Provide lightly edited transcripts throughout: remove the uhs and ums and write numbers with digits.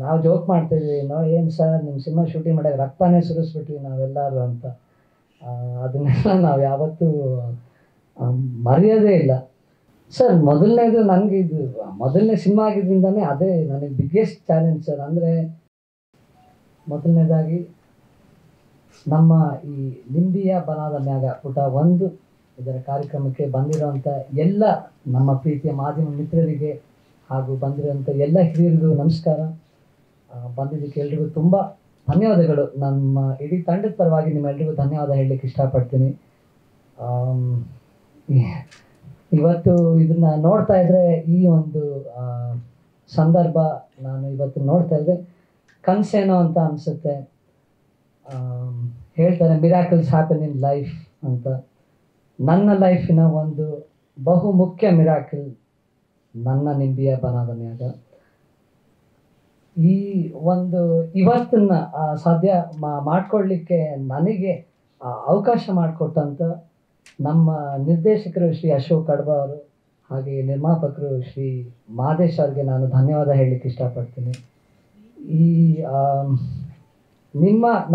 ನಾವು ಜೋಕ್ ಮಾಡ್ತಿದ್ವಿ, ಏನು ಸರ್ ನಿಮ್ಮ ಸಿನಿಮಾ ಶೂಟಿಂಗ್ ಮಾಡೋಕೆ ರಕ್ತನೇ ಸುರಿಸ್ಬಿಟ್ವಿ ನಾವೆಲ್ಲರೂ ಅಂತ. ಅದನ್ನೆಲ್ಲ ನಾವು ಯಾವತ್ತೂ ಮರೆಯೋದೇ ಇಲ್ಲ ಸರ್. ಮೊದಲನೇದು ನನಗೆ ಇದು ಮೊದಲನೇ ಸಿನಿಮಾ ಆಗಿದ್ದರಿಂದನೇ ಅದೇ ನನಗೆ ಬಿಗ್ಗೆಸ್ಟ್ ಚಾಲೆಂಜ್ ಸರ್. ಅಂದರೆ ಮೊದಲನೇದಾಗಿ ನಮ್ಮ ಈ ನಿಂಬಿಯ ಬನಾದ ಮ್ಯಾಗ ಪುಟ 1 ಇದರ ಕಾರ್ಯಕ್ರಮಕ್ಕೆ ಬಂದಿರೋಂಥ ಎಲ್ಲ ನಮ್ಮ ಪ್ರೀತಿಯ ಮಾಧ್ಯಮ ಮಿತ್ರರಿಗೆ ಹಾಗೂ ಬಂದಿರೋಂಥ ಎಲ್ಲ ಹಿರಿಯರಿಗೂ ನಮಸ್ಕಾರ. ಬಂದಿದ್ದಕ್ಕೆ ಎಲ್ರಿಗೂ ತುಂಬ ಧನ್ಯವಾದಗಳು. ನಮ್ಮ ಇಡೀ ತಂಡದ ಪರವಾಗಿ ನಿಮ್ಮೆಲ್ರಿಗೂ ಧನ್ಯವಾದ ಹೇಳಲಿಕ್ಕೆ ಇಷ್ಟಪಡ್ತೀನಿ. ಇವತ್ತು ಇದನ್ನು ನೋಡ್ತಾ ಇದ್ದರೆ ಈ ಒಂದು ಸಂದರ್ಭ ನಾನು ಇವತ್ತು ನೋಡ್ತಾ ಇದ್ದೆ ಕನಸೇನೋ ಅಂತ ಅನಿಸುತ್ತೆ. ಹೇಳ್ತಾರೆ ಮಿರಾಕಲ್ಸ್ ಹ್ಯಾಪನ್ ಇನ್ ಲೈಫ್ ಅಂತ. ನನ್ನ ಲೈಫಿನ ಒಂದು ಬಹು ಮುಖ್ಯ ಮಿರಾಕಲ್ ನನ್ನ ನಿಂಬಿಯ ಬನಾದ ಮ್ಯಾಗ. ಈ ಒಂದು ಇವತ್ತನ್ನು ಸಾಧ್ಯ ಮಾಡಿಕೊಳ್ಳಿಕ್ಕೆ ನನಗೆ ಅವಕಾಶ ಮಾಡಿಕೊಟ್ಟಂಥ ನಮ್ಮ ನಿರ್ದೇಶಕರು ಶ್ರೀ ಅಶೋಕ್ ಕಡ್ಬ ಅವರು ಹಾಗೆ ನಿರ್ಮಾಪಕರು ಶ್ರೀ ಮಾದೇಶ್ ಅವ್ರಿಗೆ ನಾನು ಧನ್ಯವಾದ ಹೇಳಲಿಕ್ಕೆ ಇಷ್ಟಪಡ್ತೀನಿ. ಈ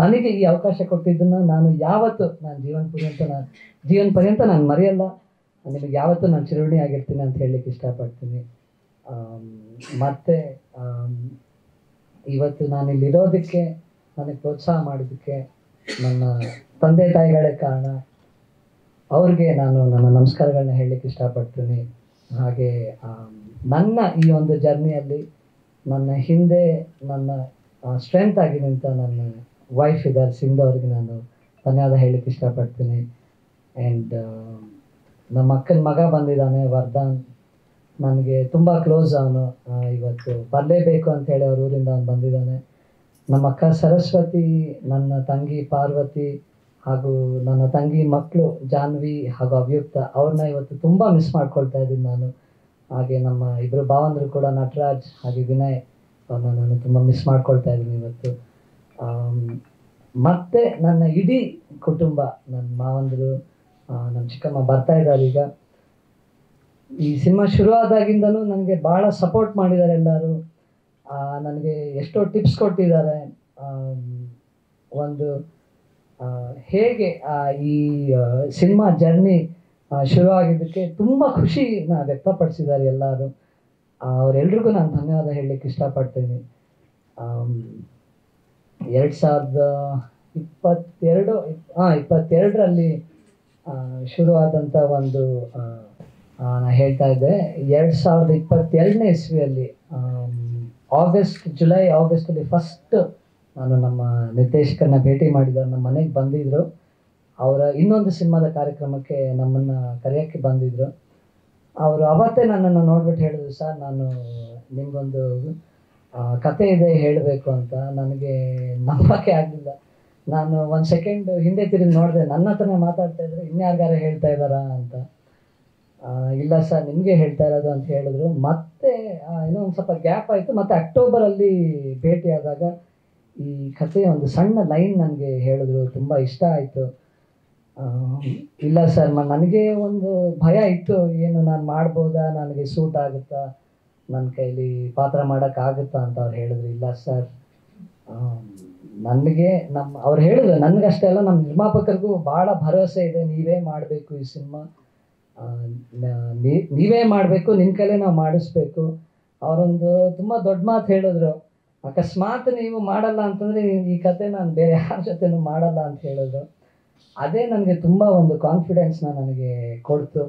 ನನಗೆ ಈ ಅವಕಾಶ ಕೊಟ್ಟಿದ್ದನ್ನು ನಾನು ಯಾವತ್ತೂ ನಾನು ಜೀವನ ಪರ್ಯಂತ ನಾನು ಮರೆಯಲ್ಲ. ನಿಮಗೆ ಯಾವತ್ತೂ ನಾನು ಚಿರಋಣಿ ಆಗಿರ್ತೀನಿ ಅಂತ ಹೇಳಲಿಕ್ಕೆ ಇಷ್ಟಪಡ್ತೀನಿ. ಮತ್ತು ಇವತ್ತು ನಾನಿಲ್ಲಿರೋದಕ್ಕೆ ನನಗೆ ಪ್ರೋತ್ಸಾಹ ಮಾಡೋದಕ್ಕೆ ನನ್ನ ತಂದೆ ತಾಯಿಗಳೇ ಕಾರಣ. ಅವ್ರಿಗೆ ನಾನು ನನ್ನ ನಮಸ್ಕಾರಗಳನ್ನ ಹೇಳಲಿಕ್ಕೆ ಇಷ್ಟಪಡ್ತೀನಿ. ಹಾಗೆ ನನ್ನ ಈ ಒಂದು ಜರ್ನಿಯಲ್ಲಿ ನನ್ನ ಹಿಂದೆ ನನ್ನ ಸ್ಟ್ರೆಂತ್ ಆಗಿ ನಿಂತ ನನ್ನ ವೈಫ್ ಇದ್ದಾರೆ ಸಿಂಧು ಅವ್ರಿಗೆ ನಾನು ಧನ್ಯವಾದ ಹೇಳಲಿಕ್ಕೆ ಇಷ್ಟಪಡ್ತೀನಿ. ಆ್ಯಂಡ್ ನಮ್ಮ ಅಕ್ಕನ ಮಗ ಬಂದಿದ್ದಾನೆ ವರ್ಧನ್, ನನಗೆ ತುಂಬ ಕ್ಲೋಸ್ ಅವನು. ಇವತ್ತು ಬರಲೇಬೇಕು ಅಂಥೇಳಿ ಅವ್ರ ಊರಿಂದ ಅವನು ಬಂದಿದ್ದಾನೆ. ನಮ್ಮ ಅಕ್ಕ ಸರಸ್ವತಿ, ನನ್ನ ತಂಗಿ ಪಾರ್ವತಿ ಹಾಗೂ ನನ್ನ ತಂಗಿ ಮಕ್ಕಳು ಜಾನ್ವಿ ಹಾಗೂ ಅವ್ಯುಕ್ತ, ಅವ್ರನ್ನ ಇವತ್ತು ತುಂಬ ಮಿಸ್ ಮಾಡ್ಕೊಳ್ತಾ ಇದ್ದೀನಿ ನಾನು. ಹಾಗೆ ನಮ್ಮ ಇಬ್ಬರು ಭಾವಂದರು ಕೂಡ ನಟರಾಜ್ ಹಾಗೆ ವಿನಯ್, ಅವ್ರನ್ನ ನಾನು ತುಂಬ ಮಿಸ್ ಮಾಡ್ಕೊಳ್ತಾ ಇದ್ದೀನಿ ಇವತ್ತು. ಮತ್ತು ನನ್ನ ಇಡೀ ಕುಟುಂಬ, ನನ್ನ ಮಾವಂದರು, ನಮ್ಮ ಚಿಕ್ಕಮ್ಮ ಬರ್ತಾ ಇದ್ದಾರೆ ಈಗ. ಈ ಸಿನಿಮಾ ಶುರುವಾದಾಗಿಂದಲೂ ನನಗೆ ಭಾಳ ಸಪೋರ್ಟ್ ಮಾಡಿದ್ದಾರೆ ಎಲ್ಲರೂ. ನನಗೆ ಎಷ್ಟೋ ಟಿಪ್ಸ್ ಕೊಟ್ಟಿದ್ದಾರೆ. ಒಂದು ಹೇಗೆ ಈ ಸಿನಿಮಾ ಜರ್ನಿ ಶುರುವಾಗಿದ್ದಕ್ಕೆ ತುಂಬ ಖುಷಿನ ವ್ಯಕ್ತಪಡಿಸಿದ್ದಾರೆ ಎಲ್ಲರೂ. ಅವರೆಲ್ರಿಗೂ ನಾನು ಧನ್ಯವಾದ ಹೇಳಲಿಕ್ಕೆ ಇಷ್ಟಪಡ್ತೀನಿ. 2022ರಲ್ಲಿ ಶುರುವಾದಂಥ ಒಂದು ನಾನು ಹೇಳ್ತಾ ಇದ್ದೆ 2022ನೇ ಇಸ್ವಿಯಲ್ಲಿ ಜುಲೈ ಆಗಸ್ಟಲ್ಲಿ ಫಸ್ಟ್ ನಾನು ನಮ್ಮ ನಿರ್ದೇಶಕರನ್ನ ಭೇಟಿ ಮಾಡಿದ್ದಾರೆ. ನಮ್ಮ ಮನೆಗೆ ಬಂದಿದ್ದರು. ಅವರ ಇನ್ನೊಂದು ಸಿನಿಮಾದ ಕಾರ್ಯಕ್ರಮಕ್ಕೆ ನಮ್ಮನ್ನು ಕರೆಯೋಕ್ಕೆ ಬಂದಿದ್ದರು. ಅವರು ಅವತ್ತೇ ನನ್ನನ್ನು ನೋಡ್ಬಿಟ್ಟು ಹೇಳಿದ್ರು, ಸರ್ ನಾನು ನಿಮಗೊಂದು ಕತೆ ಇದೆ ಹೇಳಬೇಕು ಅಂತ. ನನಗೆ ನಂಬಕ್ಕೆ ಆಗಲಿಲ್ಲ. ನಾನು ಒಂದು ಸೆಕೆಂಡ್ ಹಿಂದೆ ತಿರುಗಿ ನೋಡಿದೆ, ನನ್ನ ಹತ್ರನೇ ಮಾತಾಡ್ತಾ ಇದ್ರು, ಇನ್ಯಾರಿಗಾರ ಹೇಳ್ತಾ ಇದ್ದಾರಾ ಅಂತ. ಇಲ್ಲ ಸರ್ ನಿಮಗೆ ಹೇಳ್ತಾ ಇರೋದು ಅಂತ ಹೇಳಿದ್ರು. ಮತ್ತೆ ಇನ್ನೂ ಒಂದು ಸ್ವಲ್ಪ ಗ್ಯಾಪ್ ಆಯಿತು. ಮತ್ತು ಅಕ್ಟೋಬರಲ್ಲಿ ಭೇಟಿಯಾದಾಗ ಈ ಕಥೆಯ ಒಂದು ಸಣ್ಣ ಲೈನ್ ನನಗೆ ಹೇಳಿದ್ರು, ತುಂಬ ಇಷ್ಟ ಆಯಿತು. ಇಲ್ಲ ಸರ್ ನನಗೆ ಒಂದು ಭಯ ಇತ್ತು, ಏನು ನಾನು ಮಾಡ್ಬೋದಾ, ನನಗೆ ಸೂಟ್ ಆಗುತ್ತಾ, ನನ್ನ ಕೈಲಿ ಪಾತ್ರ ಮಾಡೋಕ್ಕಾಗುತ್ತಾ ಅಂತ ಅವ್ರು ಹೇಳಿದ್ರು. ಇಲ್ಲ ಸರ್ ನನಗೆ ಅವ್ರು ಹೇಳಿದ್ರು, ನನಗಷ್ಟೇ ಅಲ್ಲ ನಮ್ಮ ನಿರ್ಮಾಪಕರಿಗೂ ಭಾಳ ಭರವಸೆ ಇದೆ, ನೀವೇ ಮಾಡಬೇಕು ಈ ಸಿನಿಮಾ, ನೀವೇ ಮಾಡಬೇಕು, ನಿಮ್ಮ ಕೈಲೇ ನಾವು ಮಾಡಿಸ್ಬೇಕು. ಅವರೊಂದು ತುಂಬ ದೊಡ್ಡ ಮಾತು ಹೇಳಿದ್ರು, ಅಕಸ್ಮಾತ್ ನೀವು ಮಾಡಲ್ಲ ಅಂತಂದರೆ ಈ ಕತೆ ನಾನು ಬೇರೆ ಯಾರ ಜೊತೆನೂ ಮಾಡಲ್ಲ ಅಂತ ಹೇಳಿದ್ರು. ಅದೇ ನನಗೆ ತುಂಬ ಒಂದು ಕಾನ್ಫಿಡೆನ್ಸ್ನ ನನಗೆ ಕೊಡ್ತು.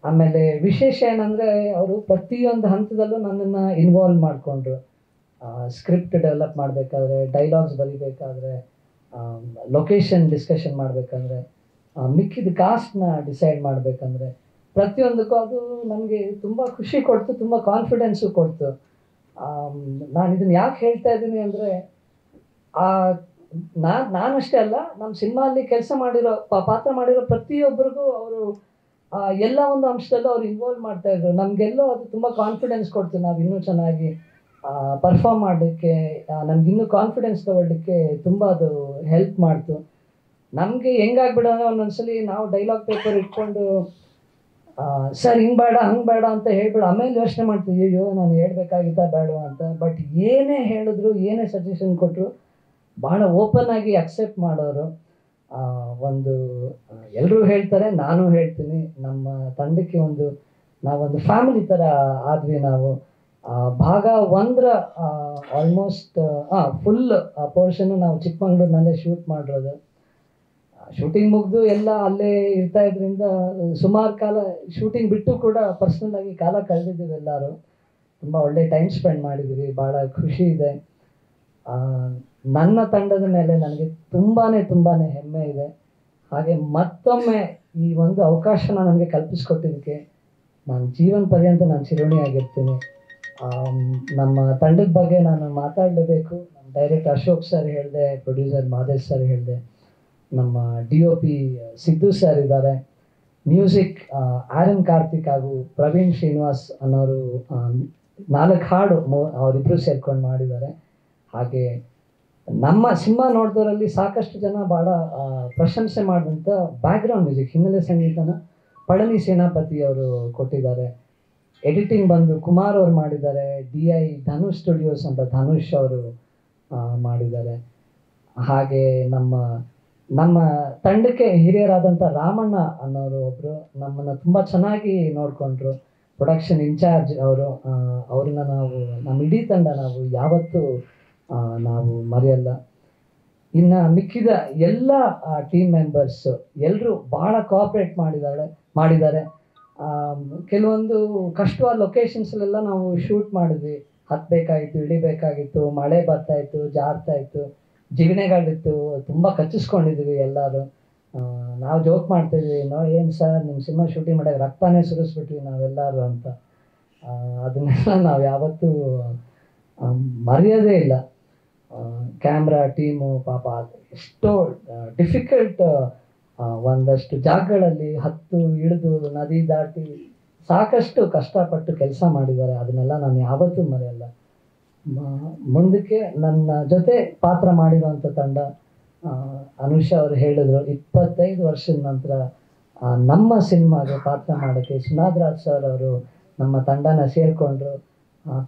ಆಮೇಲೆ ವಿಶೇಷ ಏನಂದರೆ ಅವರು ಪ್ರತಿಯೊಂದು ಹಂತದಲ್ಲೂ ನನ್ನನ್ನು ಇನ್ವಾಲ್ವ್ ಮಾಡಿಕೊಂಡ್ರು. ಸ್ಕ್ರಿಪ್ಟ್ ಡೆವಲಪ್ ಮಾಡಬೇಕಾದ್ರೆ, ಡೈಲಾಗ್ಸ್ ಬರೀಬೇಕಾದ್ರೆ, ಲೊಕೇಶನ್ ಡಿಸ್ಕಷನ್ ಮಾಡಬೇಕಂದ್ರೆ, ಮಿಕ್ಕಿದ ಕಾಸ್ಟ್ನ ಡಿಸೈಡ್ ಮಾಡಬೇಕಂದ್ರೆ, ಪ್ರತಿಯೊಂದಕ್ಕೂ ಅದು ನನಗೆ ತುಂಬ ಖುಷಿ ಕೊಡ್ತು, ತುಂಬ ಕಾನ್ಫಿಡೆನ್ಸು ಕೊಡ್ತು. ನಾನು ಇದನ್ನು ಯಾಕೆ ಹೇಳ್ತಾ ಇದ್ದೀನಿ ಅಂದರೆ, ನಾನಷ್ಟೇ ಅಲ್ಲ, ನಮ್ಮ ಸಿನಿಮಾಲ್ಲಿ ಕೆಲಸ ಮಾಡಿರೋ ಪಾತ್ರ ಮಾಡಿರೋ ಪ್ರತಿಯೊಬ್ಬರಿಗೂ ಅವರು ಎಲ್ಲ ಒಂದು ಅಂಶದಲ್ಲೂ ಅವ್ರು ಇನ್ವಾಲ್ವ್ ಮಾಡ್ತಾಯಿದ್ರು. ನಮಗೆಲ್ಲೋ ಅದು ತುಂಬ ಕಾನ್ಫಿಡೆನ್ಸ್ ಕೊಡ್ತು, ನಾವು ಇನ್ನೂ ಚೆನ್ನಾಗಿ ಪರ್ಫಾರ್ಮ್ ಮಾಡಲಿಕ್ಕೆ, ನಮಗಿನ್ನೂ ಕಾನ್ಫಿಡೆನ್ಸ್ ತೊಗೊಳ್ಲಿಕ್ಕೆ ತುಂಬ ಅದು ಹೆಲ್ಪ್ ಮಾಡ್ತು. ನಮಗೆ ಹೆಂಗಾಗ್ಬಿಡೋಣ ಒಂದೊಂದ್ಸಲಿ ನಾವು ಡೈಲಾಗ್ ಪೇಪರ್ ಇಟ್ಕೊಂಡು ಸರ್ ಹಿಂಗೆ ಬೇಡ ಹಂಗೆ ಬೇಡ ಅಂತ ಹೇಳ್ಬೇಡ. ಆಮೇಲೆ ಯೋಚನೆ ಮಾಡ್ತೀವಿ, ಅಯ್ಯೋ ನಾನು ಹೇಳ್ಬೇಕಾಗಿತ್ತಾ ಬೇಡವಾ ಅಂತ. ಬಟ್ ಏನೇ ಹೇಳಿದ್ರು, ಏನೇ ಸಜೆಷನ್ ಕೊಟ್ಟರು ಭಾಳ ಓಪನ್ ಆಗಿ ಅಕ್ಸೆಪ್ಟ್ ಮಾಡೋರು. ಒಂದು ಎಲ್ಲರೂ ಹೇಳ್ತಾರೆ, ನಾನು ಹೇಳ್ತೀನಿ, ನಮ್ಮ ತಂಡಕ್ಕೆ ನಾವೊಂದು ಫ್ಯಾಮಿಲಿ ಥರ ಆದ್ವಿ ನಾವು. ಭಾಗ 1 ಆಲ್ಮೋಸ್ಟ್ ಫುಲ್ ಪೋರ್ಷನ್ನು ನಾವು ಚಿಕ್ಕಮಂಗ್ಳೂರಿನಲ್ಲೇ ಶೂಟ್ ಮಾಡಿರೋದು. ಶೂಟಿಂಗ್ ಮುಗಿದು ಎಲ್ಲ ಅಲ್ಲೇ ಇರ್ತಾ ಇದ್ರಿಂದ ಸುಮಾರು ಕಾಲ ಶೂಟಿಂಗ್ ಬಿಟ್ಟು ಕೂಡ ಪರ್ಸ್ನಲ್ ಆಗಿ ಕಾಲ ಕಳೆದಿದ್ದೀವಿ ಎಲ್ಲರೂ. ತುಂಬ ಒಳ್ಳೆ ಟೈಮ್ ಸ್ಪೆಂಡ್ ಮಾಡಿದ್ದೀವಿ, ಭಾಳ ಖುಷಿ ಇದೆ. ನನ್ನ ತಂಡದ ಮೇಲೆ ನನಗೆ ತುಂಬಾ ಹೆಮ್ಮೆ ಇದೆ. ಹಾಗೆ ಮತ್ತೊಮ್ಮೆ ಈ ಒಂದು ಅವಕಾಶನ ನನಗೆ ಕಲ್ಪಿಸ್ಕೊಟ್ಟಿದ್ದಕ್ಕೆ ನಾನು ಜೀವನ ಪರ್ಯಂತ ನಾನು ಚಿರಋಣಿಯಾಗಿರ್ತೀನಿ. ನಮ್ಮ ತಂಡದ ಬಗ್ಗೆ ನಾನು ಮಾತಾಡಲೇಬೇಕು. ನಮ್ಮ ಡೈರೆಕ್ಟರ್ ಅಶೋಕ್ ಸರ್ ಹೇಳಿದೆ, ಪ್ರೊಡ್ಯೂಸರ್ ಮಾದೇಶ್ ಸರ್ ಹೇಳಿದೆ, ನಮ್ಮ DOP ಸಿದ್ದು ಸರ್ ಇದ್ದಾರೆ, ಮ್ಯೂಸಿಕ್ ಆರನ್ ಕಾರ್ತಿಕ್ ಹಾಗೂ ಪ್ರವೀಣ್ ಶ್ರೀನಿವಾಸ್ ಅನ್ನೋರು 4 ಹಾಡು ಅವರಿಬ್ಬರು ಸೇರ್ಕೊಂಡು ಮಾಡಿದ್ದಾರೆ. ಹಾಗೆ ನಮ್ಮ ಸಿನಿಮಾ ನೋಡಿದವರಲ್ಲಿ ಸಾಕಷ್ಟು ಜನ ಭಾಳ ಪ್ರಶಂಸೆ ಮಾಡಿದಂಥ ಬ್ಯಾಕ್ಗ್ರೌಂಡ್ ಮ್ಯೂಸಿಕ್, ಹಿನ್ನೆಲೆ ಸಂಗೀತನ ಪಳನಿ ಸೇನಾಪತಿ ಅವರು ಕೊಟ್ಟಿದ್ದಾರೆ. ಎಡಿಟಿಂಗ್ ಬಂದು ಕುಮಾರ್ ಅವರು ಮಾಡಿದ್ದಾರೆ. DI ಧನುಷ್ ಸ್ಟುಡಿಯೋಸ್ ಅಂತ ಧನುಷ್ ಅವರು ಮಾಡಿದ್ದಾರೆ. ಹಾಗೆ ನಮ್ಮ ತಂಡಕ್ಕೆ ಹಿರಿಯರಾದಂಥ ರಾಮಣ್ಣ ಅನ್ನೋರು ಒಬ್ಬರು ನಮ್ಮನ್ನು ತುಂಬ ಚೆನ್ನಾಗಿ ನೋಡಿಕೊಂಡ್ರು. ಪ್ರೊಡಕ್ಷನ್ ಇನ್ಚಾರ್ಜ್ ಅವ್ರನ್ನ ನಮ್ಮ ಇಡೀ ತಂಡ ನಾವು ಯಾವತ್ತೂ ನಾವು ಮರೆಯಲ್ಲ. ಇನ್ನು ಮಿಕ್ಕಿದ ಎಲ್ಲ ಟೀಮ್ ಮೆಂಬರ್ಸ್ ಎಲ್ಲರೂ ಭಾಳ ಕೋಆಪ್ರೇಟ್ ಮಾಡಿದ್ದಾರೆ. ಕೆಲವೊಂದು ಕಷ್ಟವಾದ ಲೊಕೇಶನ್ಸಲ್ಲೆಲ್ಲ ನಾವು ಶೂಟ್ ಮಾಡಿದ್ವಿ. ಹತ್ತಬೇಕಾಗಿತ್ತು, ಇಳಿಬೇಕಾಗಿತ್ತು, ಮಳೆ ಬರ್ತಾಯಿತ್ತು, ಜಾರ್ತಾಯಿತ್ತು, ಜಿಗಣೆಗಳಿತ್ತು, ತುಂಬ ಕಚ್ಚಿಸ್ಕೊಂಡಿದ್ವಿ ಎಲ್ಲರೂ. ನಾವು ಜೋಕ್ ಮಾಡ್ತಿದ್ವಿ, ಏನು ಸರ್ ನಿಮ್ಮ ಸಿನಿಮಾ ಶೂಟಿಂಗ್ ಮಾಡಾಗ ರಕ್ತನೇ ಸುರಿಸ್ಬಿಟ್ವಿ ನಾವೆಲ್ಲರೂ ಅಂತ. ಅದನ್ನೆಲ್ಲ ನಾವು ಯಾವತ್ತೂ ಮರೆಯೋದೇ ಇಲ್ಲ. ಕ್ಯಾಮ್ರಾ ಟೀಮು ಪಾಪ ಎಷ್ಟೋ ಡಿಫಿಕಲ್ಟ್ ಒಂದಷ್ಟು ಜಾಗಗಳಲ್ಲಿ ಹತ್ತು ಇಳಿದು ನದಿ ದಾಟಿ ಸಾಕಷ್ಟು ಕಷ್ಟಪಟ್ಟು ಕೆಲಸ ಮಾಡಿದ್ದಾರೆ. ಅದನ್ನೆಲ್ಲ ನಾನು ಯಾವತ್ತೂ ಮರೆಯಲ್ಲ. ಮುಂದಕ್ಕೆ ನನ್ನ ಜೊತೆ ಪಾತ್ರ ಮಾಡಿರುವಂಥ ತಂಡ, ಅನುಷಾ ಅವರು ಹೇಳಿದ್ರು 25 ವರ್ಷದ ನಂತರ ನಮ್ಮ ಸಿನಿಮಾಗೆ ಪಾತ್ರ ಮಾಡೋಕ್ಕೆ ಸುನಾದ್ರಾಜ್ ಸರ್ ಅವರು ನಮ್ಮ ತಂಡನ ಸೇರಿಕೊಂಡ್ರು.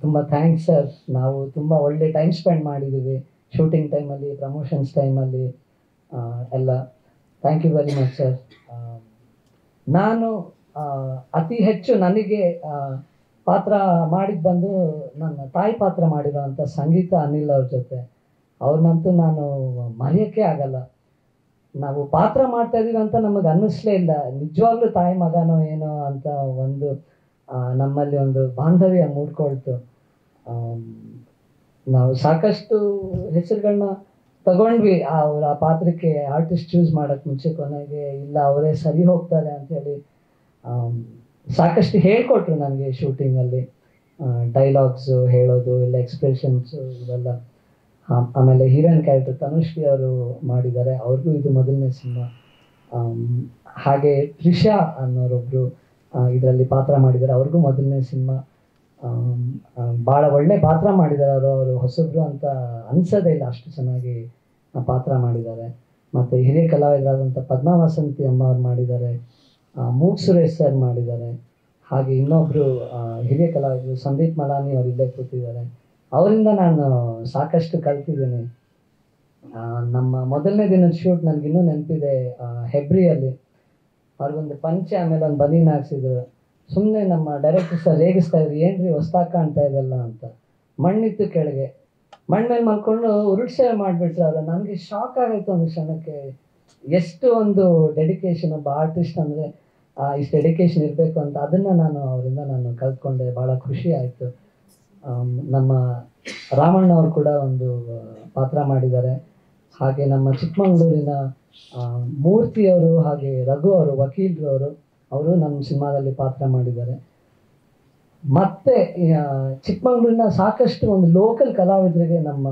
ತುಂಬ ಥ್ಯಾಂಕ್ಸ್ ಸರ್. ನಾವು ತುಂಬ ಒಳ್ಳೆ ಟೈಮ್ ಸ್ಪೆಂಡ್ ಮಾಡಿದ್ದೀವಿ ಶೂಟಿಂಗ್ ಟೈಮಲ್ಲಿ, ಪ್ರಮೋಷನ್ಸ್ ಟೈಮಲ್ಲಿ ಎಲ್ಲ. Thank you very much sir. ನಾನು ಅತಿ ಹೆಚ್ಚು ನನಗೆ ಪಾತ್ರ ಮಾಡಿದ್ದು ಬಂದು ನನ್ನ ತಾಯಿ ಪಾತ್ರ ಮಾಡಿರೋವಂಥ ಸಂಗೀತ ಅನಿಲ್ ಅವ್ರ ಜೊತೆ. ಅವ್ರನ್ನಂತೂ ನಾನು ಮರೆಯೋಕ್ಕೆ ಆಗಲ್ಲ. ನಾವು ಪಾತ್ರ ಮಾಡ್ತಾ ಇದ್ದೀವಿ ಅಂತ ನಮಗೆ ಅನ್ನಿಸ್ಲೇ ಇಲ್ಲ. ನಿಜವಾಗ್ಲೂ ತಾಯಿ ಮಗನೋ ಏನೋ ಅಂತ ನಮ್ಮಲ್ಲಿ ಒಂದು ಬಾಂಧವ್ಯ ಮೂಡ್ಕೊಳ್ತು. ನಾವು ಸಾಕಷ್ಟು ಹೆಸರುಗಳನ್ನ ತಗೊಂಡ್ವಿ ಅವ್ರ ಆ ಪಾತ್ರಕ್ಕೆ. ಆರ್ಟಿಸ್ಟ್ ಚೂಸ್ ಮಾಡೋಕ್ಕೆ ಮುಂಚೆ ಕೊನೆಗೆ ಇಲ್ಲ ಅವರೇ ಸರಿ ಹೋಗ್ತಾರೆ ಅಂಥೇಳಿ ಸಾಕಷ್ಟು ಹೇಳ್ಕೊಟ್ರು ನನಗೆ ಶೂಟಿಂಗಲ್ಲಿ. ಡೈಲಾಗ್ಸು ಹೇಳೋದು, ಇಲ್ಲ ಎಕ್ಸ್ಪ್ರೆಷನ್ಸು ಇವೆಲ್ಲ. ಆಮೇಲೆ ಹೀರೋಯಿನ್ ಕ್ಯಾರೆಕ್ಟರ್ ತನುಶ್ರೀ ಅವರು ಮಾಡಿದ್ದಾರೆ, ಅವ್ರಿಗೂ ಇದು ಮೊದಲನೇ ಸಿನಿಮಾ. ಹಾಗೆ ತ್ರಿಷಾ ಅನ್ನೋರೊಬ್ಬರು ಇದರಲ್ಲಿ ಪಾತ್ರ ಮಾಡಿದ್ದಾರೆ, ಅವ್ರಿಗೂ ಮೊದಲನೇ ಸಿನಿಮಾ. ಭಾಳ ಒಳ್ಳೆ ಪಾತ್ರ ಮಾಡಿದ್ದಾರೆ ಅವರು ಹೊಸಬ್ರು ಅಂತ ಅನ್ಸೋದೇ ಇಲ್ಲ, ಅಷ್ಟು ಚೆನ್ನಾಗಿ ಪಾತ್ರ ಮಾಡಿದ್ದಾರೆ. ಮತ್ತು ಹಿರಿಯ ಕಲಾವಿದರಾದಂಥ ಪದ್ಮಾ ವಸಂತಿ ಅಮ್ಮ ಅವ್ರು ಮಾಡಿದ್ದಾರೆ, ಮೂಗ್ ಸುರೇಶ್ ಸರ್ ಮಾಡಿದ್ದಾರೆ. ಹಾಗೆ ಇನ್ನೊಬ್ಬರು ಹಿರಿಯ ಕಲಾವಿದರು ಸಂದೀಪ್ ಮಲಾನಿ ಅವರು ಇಲ್ಲೇ ಕೂತಿದ್ದಾರೆ. ಅವರಿಂದ ನಾನು ಸಾಕಷ್ಟು ಕಲ್ತಿದ್ದೀನಿ. ನಮ್ಮ ಮೊದಲನೇ ದಿನದ ಶೂಟ್ ನನಗಿನ್ನೂ ನೆನಪಿದೆ. ಹೆಬ್ರಿಯಲ್ಲಿ ಅವ್ರಿಗೊಂದು ಪಂಚೆ ಆಮೇಲೆ ಒಂದು ಬನೀನ್ ಹಾಕ್ಸಿದ್ರು. ಸುಮ್ಮನೆ ನಮ್ಮ ಡೈರೆಕ್ಟರ್ ಸರ್ ರೇಗಿಸ್ತಾ ಇದ್ರು, ಏನ್ರಿ ಹೊಸ್ದಾಗಿ ಕಾಣ್ತಾ ಇದೆಲ್ಲ ಅಂತ. ಮಣ್ಣಿತ್ತು ಕೆಳಗೆ, ಮಣ್ಣ ಮೇಲೆ ಮಲ್ಕೊಂಡು ಉರುಳ್ಸೇವೆ ಮಾಡಿಬಿಟ್ರು. ಅದು ನನಗೆ ಶಾಕ್ ಆಗಾಯಿತು ಒಂದು ಕ್ಷಣಕ್ಕೆ. ಎಷ್ಟು ಒಂದು ಡೆಡಿಕೇಶನ್, ಒಬ್ಬ ಆರ್ಟಿಸ್ಟ್ ಅಂದರೆ ಇಷ್ಟು ಡೆಡಿಕೇಶನ್ ಇರಬೇಕು ಅಂತ. ಅದನ್ನು ಅವರಿಂದ ನಾನು ಕಲ್ತ್ಕೊಂಡೆ, ಭಾಳ ಖುಷಿ ಆಯಿತು. ನಮ್ಮ ರಾಮಣ್ಣ ಅವರು ಕೂಡ ಒಂದು ಪಾತ್ರ ಮಾಡಿದ್ದಾರೆ. ಹಾಗೆ ನಮ್ಮ ಚಿಕ್ಕಮಗಳೂರಿನ ಮೂರ್ತಿಯವರು, ಹಾಗೆ ರಘು ಅವರು, ವಕೀಲರು ಅವರು ನಮ್ಮ ಸಿನಿಮಾದಲ್ಲಿ ಪಾತ್ರ ಮಾಡಿದ್ದಾರೆ. ಮತ್ತು ಚಿಕ್ಕಮಗಳೂರಿನ ಸಾಕಷ್ಟು ಒಂದು ಲೋಕಲ್ ಕಲಾವಿದರಿಗೆ ನಮ್ಮ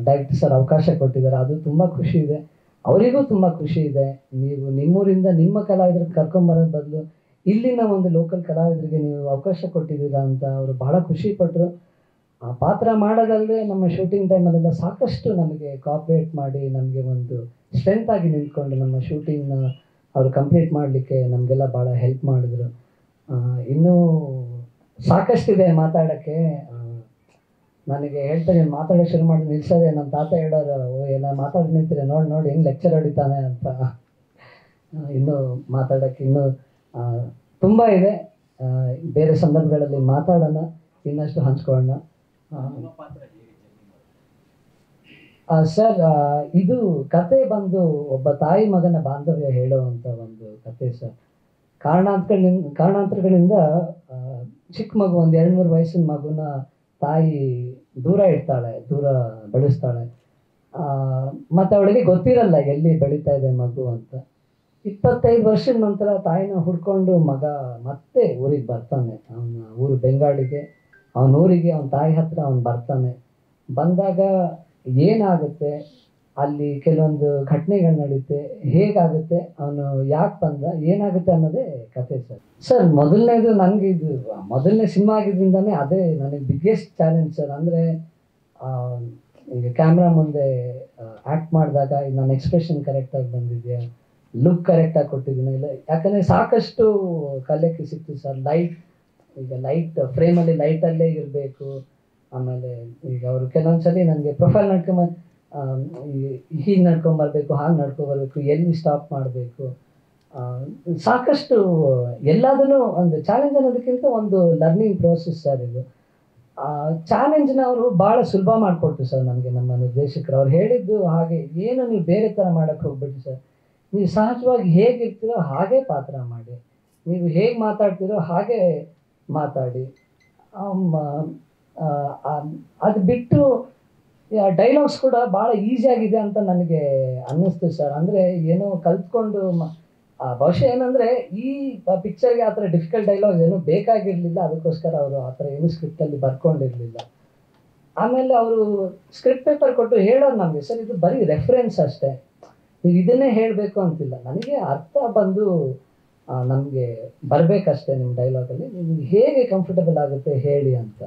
ಡೈರೆಕ್ಟರ್ ಸರ್ ಅವಕಾಶ ಕೊಟ್ಟಿದ್ದಾರೆ. ಅದು ತುಂಬ ಖುಷಿ ಇದೆ, ಅವರಿಗೂ ತುಂಬ ಖುಷಿ ಇದೆ. ನೀವು ನಿಮ್ಮೂರಿಂದ ನಿಮ್ಮ ಕಲಾವಿದರಿಗೆ ಕರ್ಕೊಂಬರೋದು ಬದಲು ಇಲ್ಲಿನ ಒಂದು ಲೋಕಲ್ ಕಲಾವಿದರಿಗೆ ನೀವು ಅವಕಾಶ ಕೊಟ್ಟಿದ್ದೀರಾ ಅಂತ ಅವರು ಭಾಳ ಖುಷಿಪಟ್ಟರು. ಆ ಪಾತ್ರ ಮಾಡೋದಲ್ಲದೆ ನಮ್ಮ ಶೂಟಿಂಗ್ ಟೈಮಲ್ಲೆಲ್ಲ ಸಾಕಷ್ಟು ನಮಗೆ ಕೋಆಪ್ರೇಟ್ ಮಾಡಿ ನಮಗೆ ಒಂದು ಸ್ಟ್ರೆಂತ್ ಆಗಿ ನಿಂತ್ಕೊಂಡು ನಮ್ಮ ಶೂಟಿಂಗ್ನ ಅವರು ಕಂಪ್ಲೀಟ್ ಮಾಡಲಿಕ್ಕೆ ನಮಗೆಲ್ಲ ಭಾಳ ಹೆಲ್ಪ್ ಮಾಡಿದ್ರು. ಇನ್ನೂ ಸಾಕಷ್ಟಿದೆ ಮಾತಾಡೋಕ್ಕೆ. ನನಗೆ ಹೇಳ್ತಾರೆ ಮಾತಾಡೋಕೆ ಶುರು ಮಾಡಿ ನಿಲ್ಸೋದೆ. ನಮ್ಮ ತಾತ ಹೇಳೋರು, ಓ ಎಲ್ಲ ಮಾತಾಡಿ ನಿಂತಿರಿ, ನೋಡಿ ನೋಡಿ ಹೆಂಗೆ ಲೆಕ್ಚರ್ ಹೊಡಿತಾನೆ ಅಂತ. ಇನ್ನೂ ಮಾತಾಡೋಕ್ಕೆ ಇನ್ನೂ ತುಂಬ ಇದೆ. ಬೇರೆ ಸಂದರ್ಭಗಳಲ್ಲಿ ಮಾತಾಡೋಣ, ಇನ್ನಷ್ಟು ಹಂಚ್ಕೊಳ್ಳೋಣ. ಸರ್, ಇದು ಕತೆ ಬಂದು ಒಬ್ಬ ತಾಯಿ ಮಗನ ಬಾಂಧವ್ಯ ಹೇಳುವಂಥ ಒಂದು ಕತೆ ಸರ್. ಕಾರಣಾಂತರಗಳಿಂದ ಚಿಕ್ಕ ಮಗು, ಒಂದು 2-3 ವಯಸ್ಸಿನ ಮಗುನ ತಾಯಿ ದೂರ ಇಡ್ತಾಳೆ, ದೂರ ಬೆಳೆಸ್ತಾಳೆ. ಮತ್ತು ಅವಳಿಗೆ ಗೊತ್ತಿರಲ್ಲ ಎಲ್ಲಿ ಬೆಳೀತಾ ಇದೆ ಮಗು ಅಂತ. 25 ವರ್ಷದ ನಂತರ ತಾಯಿನ ಹುಡ್ಕೊಂಡು ಮಗ ಮತ್ತೆ ಊರಿಗೆ ಬರ್ತಾನೆ. ಅವನ ಊರು ಬೆಂಗಾಡಿಗೆ, ಅವನ ಊರಿಗೆ ಅವನ ತಾಯಿ ಹತ್ರ ಅವನು ಬರ್ತಾನೆ. ಬಂದಾಗ ಏನಾಗುತ್ತೆ ಅಲ್ಲಿ, ಕೆಲವೊಂದು ಘಟನೆಗಳು ನಡೀತೆ, ಹೇಗಾಗುತ್ತೆ, ಅವನು ಯಾಕೆ ಬಂದ, ಏನಾಗುತ್ತೆ ಅನ್ನೋದೇ ಕತೆ ಸರ್. ಸರ್, ಮೊದಲನೇದು ನನಗೆ ಇದು ಮೊದಲನೇ ಸಿನಿಮಾ ಆಗಿದ್ದರಿಂದನೇ ಅದೇ ನನಗೆ ಬಿಗ್ಗೆಸ್ಟ್ ಚಾಲೆಂಜ್ ಸರ್. ಅಂದರೆ ಈಗ ಕ್ಯಾಮ್ರಾ ಮುಂದೆ ಆ್ಯಕ್ಟ್ ಮಾಡಿದಾಗ ನನ್ನ ಎಕ್ಸ್ಪ್ರೆಷನ್ ಕರೆಕ್ಟಾಗಿ ಬಂದಿದೆಯಾ, ಲುಕ್ ಕರೆಕ್ಟಾಗಿ ಕೊಟ್ಟಿದ್ದೀನಿ ಇಲ್ಲ, ಯಾಕಂದರೆ ಸಾಕಷ್ಟು ಕಲಿಯೋಕ್ಕೆ ಸಿಕ್ತು ಸರ್. ಈಗ ಲೈಟ್ ಫ್ರೇಮಲ್ಲಿ ಲೈಟಲ್ಲೇ ಇರಬೇಕು. ಆಮೇಲೆ ಈಗ ಅವರು ಕೆಲವೊಂದ್ಸಲಿ ನನಗೆ ಪ್ರೊಫೈಲ್ ಹೀಗೆ ನಡ್ಕೊಂಬರ್ಬೇಕು, ಹಾಗೆ ನಡ್ಕೊಬರ್ಬೇಕು, ಎಲ್ಲಿ ಸ್ಟಾಪ್ ಮಾಡಬೇಕು, ಸಾಕಷ್ಟು ಎಲ್ಲದನ್ನೂ ಒಂದು ಚಾಲೆಂಜ್ ಅನ್ನೋದಕ್ಕಿಂತ ಒಂದು ಲರ್ನಿಂಗ್ ಪ್ರೋಸೆಸ್ ಸರ್ ಇದು. ಚಾಲೆಂಜ್ನ ಅವರು ಭಾಳ ಸುಲಭ ಮಾಡಿಕೊಡ್ತು ಸರ್ ನನಗೆ ನಮ್ಮ ನಿರ್ದೇಶಕರು. ಅವ್ರು ಹೇಳಿದ್ದು ಹಾಗೆ, ಏನು ನೀವು ಬೇರೆ ಥರ ಮಾಡೋಕ್ಕೆ ಹೋಗ್ಬಿಡಿ ಸರ್, ನೀವು ಸಹಜವಾಗಿ ಹೇಗಿರ್ತೀರೋ ಹಾಗೇ ಪಾತ್ರ ಮಾಡಿ, ನೀವು ಹೇಗೆ ಮಾತಾಡ್ತೀರೋ ಹಾಗೆ ಮಾತಾಡಿ. ಅದು ಬಿಟ್ಟು ಡೈಲಾಗ್ಸ್ ಕೂಡ ಭಾಳ ಈಸಿಯಾಗಿದೆ ಅಂತ ನನಗೆ ಅನ್ನಿಸ್ತು ಸರ್. ಅಂದರೆ ಏನೋ ಕಲ್ತ್ಕೊಂಡು ಬಹುಶಃ ಏನಂದರೆ ಈ ಪಿಕ್ಚರ್ಗೆ ಆ ಥರ ಡಿಫಿಕಲ್ಟ್ ಡೈಲಾಗ್ಸ್ ಏನೂ ಬೇಕಾಗಿರಲಿಲ್ಲ. ಅದಕ್ಕೋಸ್ಕರ ಅವರು ಆ ಥರ ಏನೂ ಸ್ಕ್ರಿಪ್ಟಲ್ಲಿ ಬರ್ಕೊಂಡಿರಲಿಲ್ಲ. ಆಮೇಲೆ ಅವರು ಸ್ಕ್ರಿಪ್ಟ್ ಪೇಪರ್ ಕೊಟ್ಟು ಹೇಳೋರು ನಮಗೆ, ಸರ್ ಇದು ಬರೀ ರೆಫರೆನ್ಸ್ ಅಷ್ಟೇ, ನೀವು ಇದನ್ನೇ ಹೇಳಬೇಕು ಅಂತಿಲ್ಲ, ನನಗೆ ಅರ್ಥ ಬಂದು ನಮಗೆ ಬರಬೇಕಷ್ಟೇ ನಿಮ್ಮ ಡೈಲಾಗಲ್ಲಿ, ನಿಮ್ಗೆ ಹೇಗೆ ಕಂಫರ್ಟಬಲ್ ಆಗುತ್ತೆ ಹೇಳಿ ಅಂತ.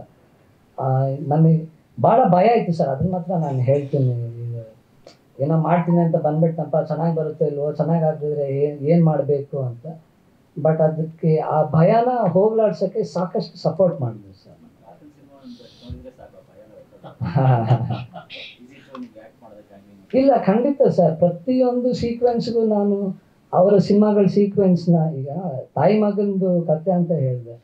ನನಗೆ ಭಾಳ ಭಯ ಆಯಿತು ಸರ್, ಅದನ್ನ ಮಾತ್ರ ನಾನು ಹೇಳ್ತೀನಿ. ಏನೋ ಮಾಡ್ತೀನಿ ಅಂತ ಬಂದ್ಬಿಟ್ಟನಪ್ಪ, ಚೆನ್ನಾಗಿ ಬರುತ್ತೆ ಇಲ್ವೋ, ಚೆನ್ನಾಗಿ ಆಗ್ತಿದ್ರೆ ಏನು ಮಾಡಬೇಕು ಅಂತ. ಬಟ್ ಅದಕ್ಕೆ ಆ ಭಯನ ಹೋಗ್ಲಾಡ್ಸೋಕ್ಕೆ ಸಾಕಷ್ಟು ಸಪೋರ್ಟ್ ಮಾಡಿದ್ವಿ ಸರ್. ಇಲ್ಲ, ಖಂಡಿತ ಸರ್. ಪ್ರತಿಯೊಂದು ಸೀಕ್ವೆನ್ಸ್ಗೂ ನಾನು ಅವರ ಸಿನಿಮಾಗಳ ಸೀಕ್ವೆನ್ಸ್ನ, ಈಗ ತಾಯಿ ಮಗಂದು ಕತೆ ಅಂತ ಹೇಳಿದೆ,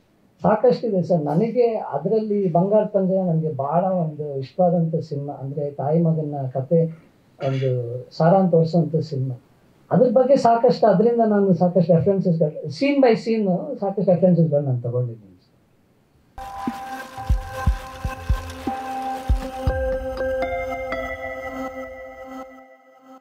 ಸಾಕಷ್ಟಿದೆ ಸರ್. ನನಗೆ ಅದರಲ್ಲಿ ಬಂಗಾರ ಪಂಜರ ನನಗೆ ಭಾಳ ಒಂದು ಇಷ್ಟವಾದಂಥ ಸಿನಿಮಾ. ಅಂದರೆ ತಾಯಿ ಮಗನ ಕತೆ ಒಂದು ಸಾರಾಂಶ ತೋರಿಸುವಂಥ ಸಿನಿಮಾ. ಅದ್ರ ಬಗ್ಗೆ ಸಾಕಷ್ಟು, ಅದರಿಂದ ನಾನು ಸಾಕಷ್ಟು ರೆಫರೆನ್ಸಸ್ಗಳು, ಸೀನ್ ಬೈ ಸೀನ್ ಸಾಕಷ್ಟು ರೆಫರೆನ್ಸಸ್ಗಳು ನಾನು ತೊಗೊಂಡಿದ್ದೀನಿ.